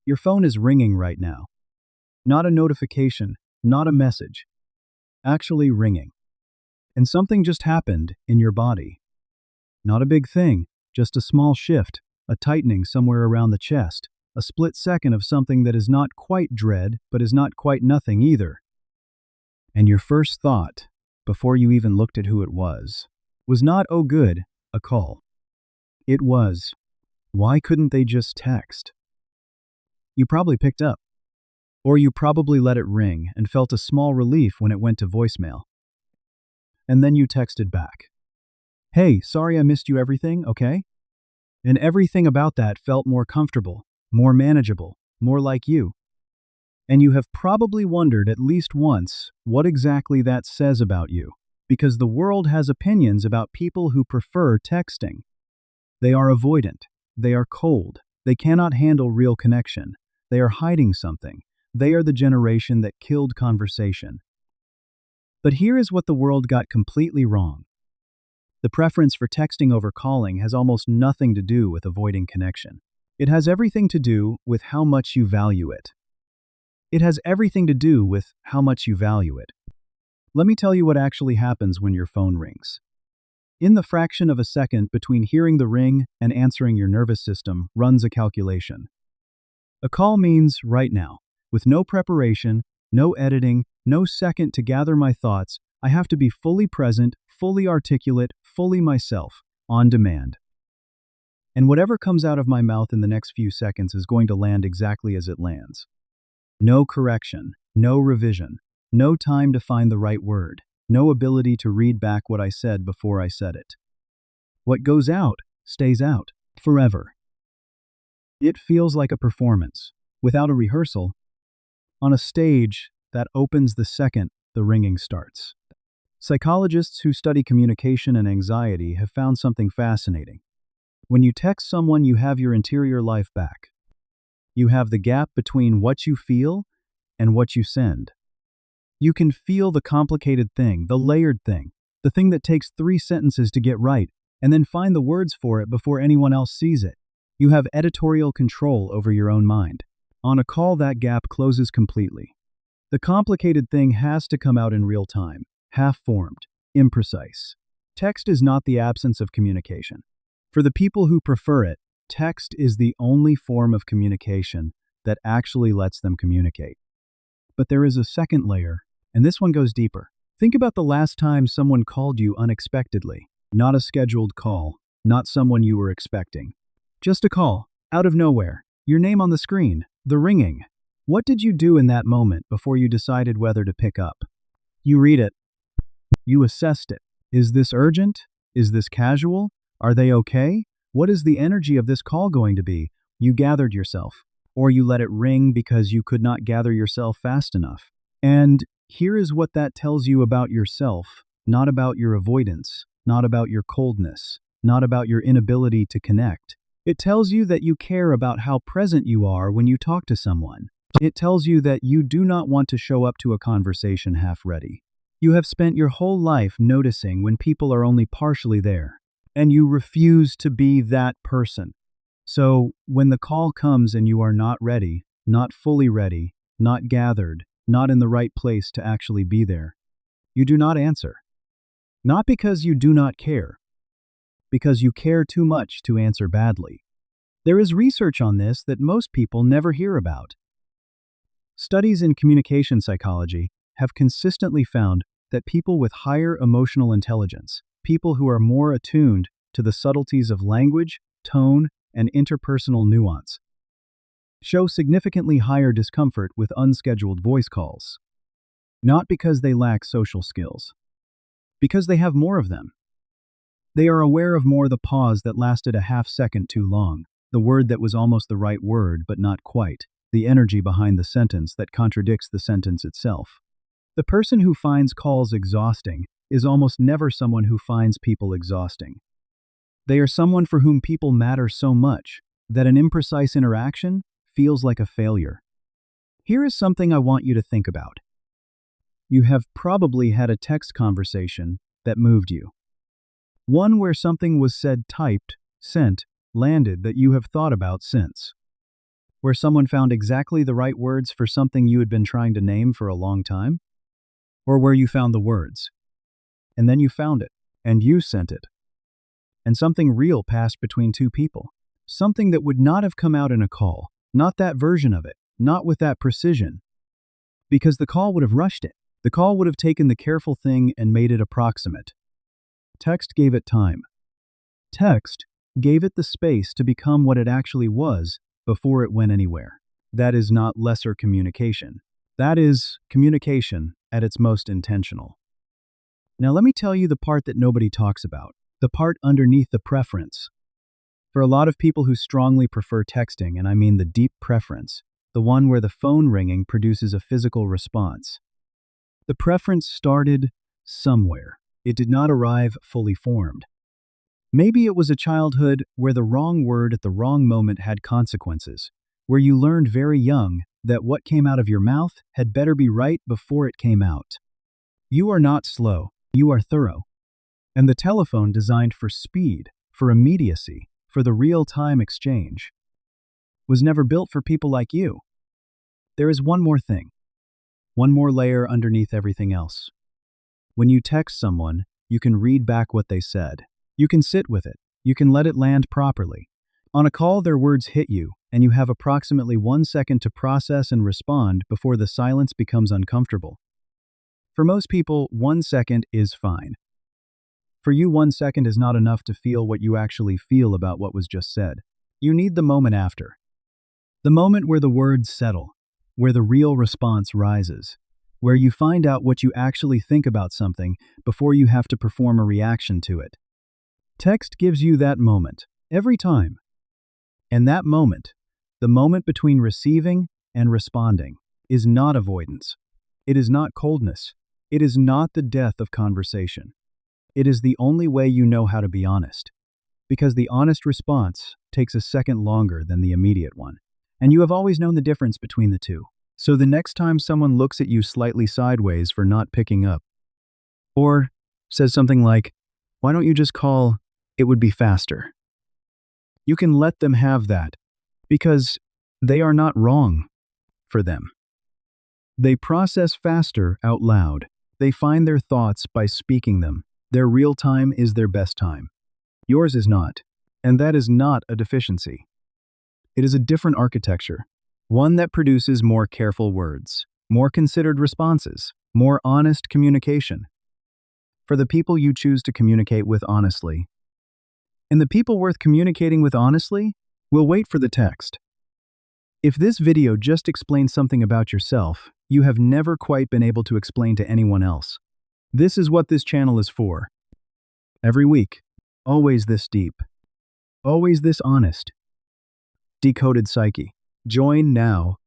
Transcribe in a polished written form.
Your phone is ringing right now. Not a notification, not a message. Actually ringing. And something just happened in your body. Not a big thing, just a small shift, a tightening somewhere around the chest, a split second of something that is not quite dread, but is not quite nothing either. And your first thought, before you even looked at who it was not, oh good, a call. It was, why couldn't they just text? You probably picked up. Or you probably let it ring and felt a small relief when it went to voicemail. And then you texted back. Hey, sorry I missed you, everything, okay? And everything about that felt more comfortable, more manageable, more like you. And you have probably wondered at least once what exactly that says about you, because the world has opinions about people who prefer texting. They are avoidant, they are cold, they cannot handle real connection, they are hiding something, they are the generation that killed conversation. But here is what the world got completely wrong. The preference for texting over calling has almost nothing to do with avoiding connection. It has everything to do with how much you value it. It has everything to do with how much you value it. Let me tell you what actually happens when your phone rings. In the fraction of a second between hearing the ring and answering, your nervous system runs a calculation. A call means right now, with no preparation, no editing, no second to gather my thoughts. I have to be fully present, fully articulate, fully myself, on demand. And whatever comes out of my mouth in the next few seconds is going to land exactly as it lands. No correction, no revision, no time to find the right word, no ability to read back what I said before I said it. What goes out stays out, forever. It feels like a performance, without a rehearsal, on a stage that opens the second the ringing starts. Psychologists who study communication and anxiety have found something fascinating. When you text someone, you have your interior life back. You have the gap between what you feel and what you send. You can feel the complicated thing, the layered thing, the thing that takes 3 sentences to get right, and then find the words for it before anyone else sees it. You have editorial control over your own mind. On a call, that gap closes completely. The complicated thing has to come out in real time, half-formed, imprecise. Text is not the absence of communication. For the people who prefer it, text is the only form of communication that actually lets them communicate. But there is a second layer, and this one goes deeper. Think about the last time someone called you unexpectedly. Not a scheduled call, not someone you were expecting. Just a call, out of nowhere, your name on the screen, the ringing. What did you do in that moment before you decided whether to pick up? You read it. You assessed it. Is this urgent? Is this casual? Are they okay? What is the energy of this call going to be? You gathered yourself, or you let it ring because you could not gather yourself fast enough. And here is what that tells you about yourself, not about your avoidance, not about your coldness, not about your inability to connect. It tells you that you care about how present you are when you talk to someone. It tells you that you do not want to show up to a conversation half-ready. You have spent your whole life noticing when people are only partially there, and you refuse to be that person. So, when the call comes and you are not ready, not fully ready, not gathered, not in the right place to actually be there, you do not answer. Not because you do not care, because you care too much to answer badly. There is research on this that most people never hear about. Studies in communication psychology have consistently found that people with higher emotional intelligence, people who are more attuned to the subtleties of language, tone, and interpersonal nuance, show significantly higher discomfort with unscheduled voice calls. Not because they lack social skills, because they have more of them. They are aware of more the pause that lasted a half second too long, the word that was almost the right word but not quite, the energy behind the sentence that contradicts the sentence itself. The person who finds calls exhausting is almost never someone who finds people exhausting. They are someone for whom people matter so much that an imprecise interaction feels like a failure. Here is something I want you to think about. You have probably had a text conversation that moved you. One where something was said, typed, sent, landed that you have thought about since. where someone found exactly the right words for something you had been trying to name for a long time? Or where you found the words, and then you found it, and you sent it, and something real passed between two people? Something that would not have come out in a call, not that version of it, not with that precision, because the call would have rushed it. The call would have taken the careful thing and made it approximate. Text gave it time. Text gave it the space to become what it actually was before it went anywhere. That is not lesser communication. That is communication at its most intentional. Now let me tell you the part that nobody talks about, the part underneath the preference. For a lot of people who strongly prefer texting, and I mean the deep preference, the one where the phone ringing produces a physical response, the preference started somewhere. It did not arrive fully formed. Maybe it was a childhood where the wrong word at the wrong moment had consequences, where you learned very young that what came out of your mouth had better be right before it came out. You are not slow, you are thorough. And the telephone designed for speed, for immediacy, for the real-time exchange, was never built for people like you. There is one more thing, one more layer underneath everything else. When you text someone, you can read back what they said. You can sit with it. You can let it land properly. On a call, their words hit you, and you have approximately 1 second to process and respond before the silence becomes uncomfortable. For most people, 1 second is fine. For you, 1 second is not enough to feel what you actually feel about what was just said. You need the moment after. The moment where the words settle, where the real response rises, where you find out what you actually think about something before you have to perform a reaction to it. Text gives you that moment, every time. And that moment, the moment between receiving and responding, is not avoidance. It is not coldness. It is not the death of conversation. It is the only way you know how to be honest, because the honest response takes a second longer than the immediate one, and you have always known the difference between the two. So the next time someone looks at you slightly sideways for not picking up, or says something like, "Why don't you just call? It would be faster," you can let them have that, because they are not wrong for them. They process faster out loud. They find their thoughts by speaking them. Their real time is their best time. Yours is not, and that is not a deficiency. It is a different architecture, one that produces more careful words, more considered responses, more honest communication. For the people you choose to communicate with honestly, and the people worth communicating with honestly will wait for the text. If this video just explains something about yourself, you have never quite been able to explain to anyone else. This is what this channel is for. Every week, always this deep, always this honest. Decoded Psyche. Join now